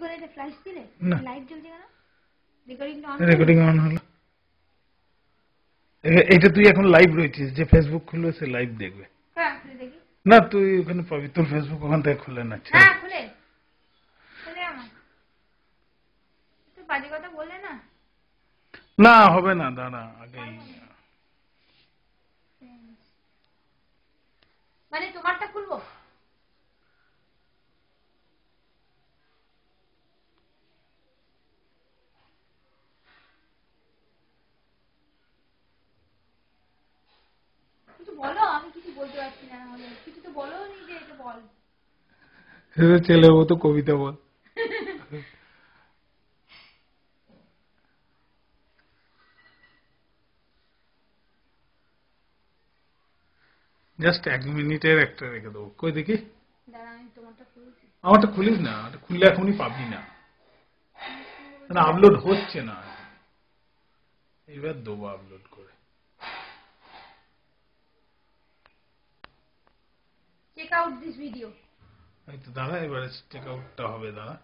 করে এটা ফ্ল্যাশ দিলে লাইভ জ্বলছে কেন? রেকর্ডিং অন হলো। এটা তুই এখন লাইভ রয়েছিস, যে ফেসবুক খুলবে সে লাইভ দেখবে। হ্যাঁ খুলে দেখি। না তুই ওখানে পাবি, তোর ফেসবুক ওখান থেকে খুলে না। হ্যাঁ খুলে খুলে আমার তো বাজে কথা বললে না। না হবে না, দাঁড়া আগে। মানে তোমারটা খুলবো? কিছু বলো, আমি কিছু বলতে পারছি না। কিছু তো বলো নি যে এটা বল। ছেলের মতো কবিতা বল। জাস্ট 1 মিনিটের একটা রেখে দেবো, কই দেখি। দাঁড়া আমি তোমারটা খুলছি। আমারটা খুলিস না, খুললে এখনই পাবি না, আপলোড হচ্ছে না। এবার দেবো আপলোড করে। Check out this video. এই তো দাঁড়া, এবারে চেক আউটটা হবে, দাঁড়া।